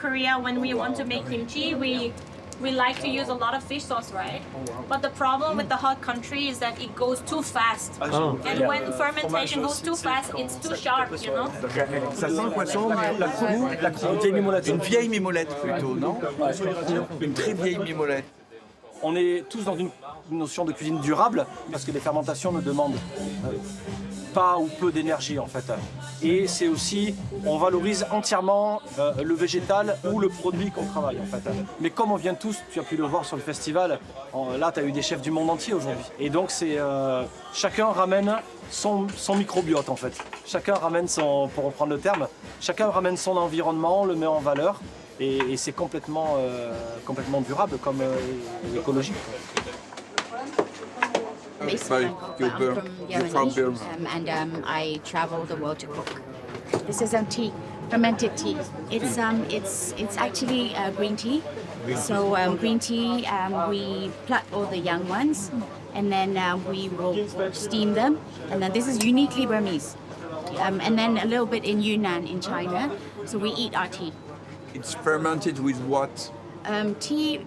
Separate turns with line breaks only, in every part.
Korea, when we want to make kimchi, we like to use a lot of fish sauce, right? But the problem with the hot country is that it goes too fast. And when fermentation goes too fast, it's too sharp, you know?
Ça sent le poisson, une vieille mimolette plutôt, non? Une très vieille mimolette.
On est tous dans une notion de cuisine durable parce que les fermentations ne demandent pas ou peu d'énergie en fait. Et c'est aussi, on valorise entièrement le végétal ou le produit qu'on travaille en fait. Mais comme on vient tous, tu as pu le voir sur le festival, là tu as eu des chefs du monde entier aujourd'hui. Et donc c'est chacun ramène son microbiote en fait. Chacun ramène son, pour reprendre le terme, chacun ramène son environnement, le met en valeur. Et c'est complètement durable comme écologique.
I'm from Germany, and I travel the world to cook. This is tea, fermented tea. It's actually green tea. So green tea, we pluck all the young ones, and then we will steam them. And then this is uniquely Burmese, and then a little bit in Yunnan in China. So we eat our tea.
It's fermented with what?
Tea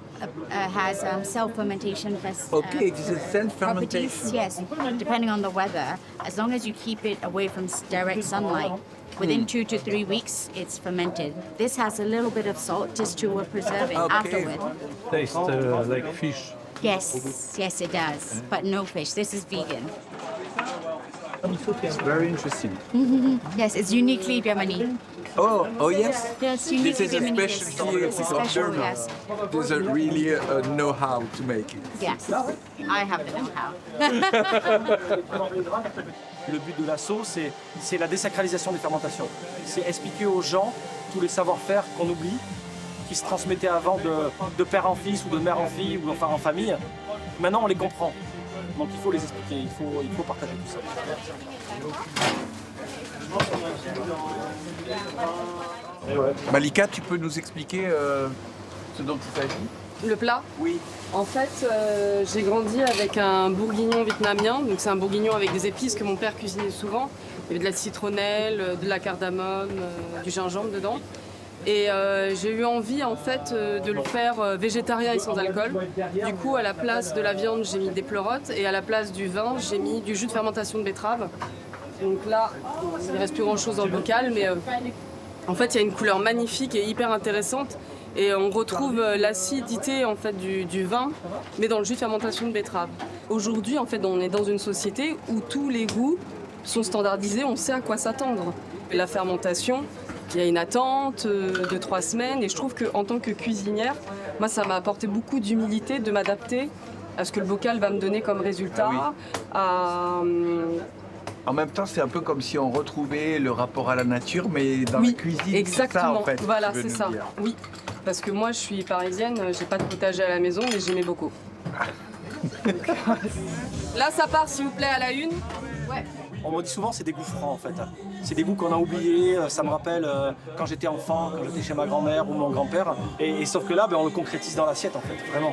has self-fermentation.
Okay, it is a self-fermentation.
Yes, depending on the weather. As long as you keep it away from direct sunlight, within 2 to 3 weeks, it's fermented. This has a little bit of salt just to preserve it afterward.
Tastes like fish.
Yes, it does, but no fish. This is vegan.
It's very interesting.
Yes, it's uniquely Germany.
Oh yes?
Yes,
This
uniquely
is a
Germany.
specialty
It's
of
special,
Germany.
yes.
There's a really know-how to make it.
Yes, I have the know-how.
Le but de l'assaut, c'est la désacralisation des fermentations. C'est expliquer aux gens tous les savoir-faire qu'on oublie, qui se transmettaient avant de père en fils ou de mère en fille ou enfin en famille. Maintenant, on les comprend. Donc il faut les expliquer, il faut partager tout ça.
Malika, tu peux nous expliquer ce dont il s'agit?
Le plat?
Oui.
En fait, j'ai grandi avec un bourguignon vietnamien. Donc c'est un bourguignon avec des épices que mon père cuisinait souvent. Il y avait de la citronnelle, de la cardamome, du gingembre dedans. Et j'ai eu envie en fait de le faire végétarien et sans alcool. Du coup, à la place de la viande, j'ai mis des pleurotes et à la place du vin, j'ai mis du jus de fermentation de betterave. Donc là, il ne reste plus grand chose dans le bocal, mais en fait, il y a une couleur magnifique et hyper intéressante. Et on retrouve l'acidité en fait du vin, mais dans le jus de fermentation de betterave. Aujourd'hui, en fait, on est dans une société où tous les goûts sont standardisés, on sait à quoi s'attendre. La fermentation, il y a une attente de 3 semaines, et je trouve qu'en tant que cuisinière, moi, ça m'a apporté beaucoup d'humilité de m'adapter à ce que le bocal va me donner comme résultat.
En même temps, c'est un peu comme si on retrouvait le rapport à la nature, mais dans la cuisine.
Exactement.
Ça, en fait,
voilà, c'est ça.
Dire.
Oui, parce que moi, je suis parisienne, j'ai pas de potager à la maison, mais j'aimais beaucoup. Là, ça part, s'il vous plaît, à la une. Ouais.
On me dit souvent c'est des goûts francs en fait. C'est des goûts qu'on a oubliés, ça me rappelle quand j'étais enfant, quand j'étais chez ma grand-mère ou mon grand-père. Et sauf que là, on le concrétise dans l'assiette en fait, vraiment.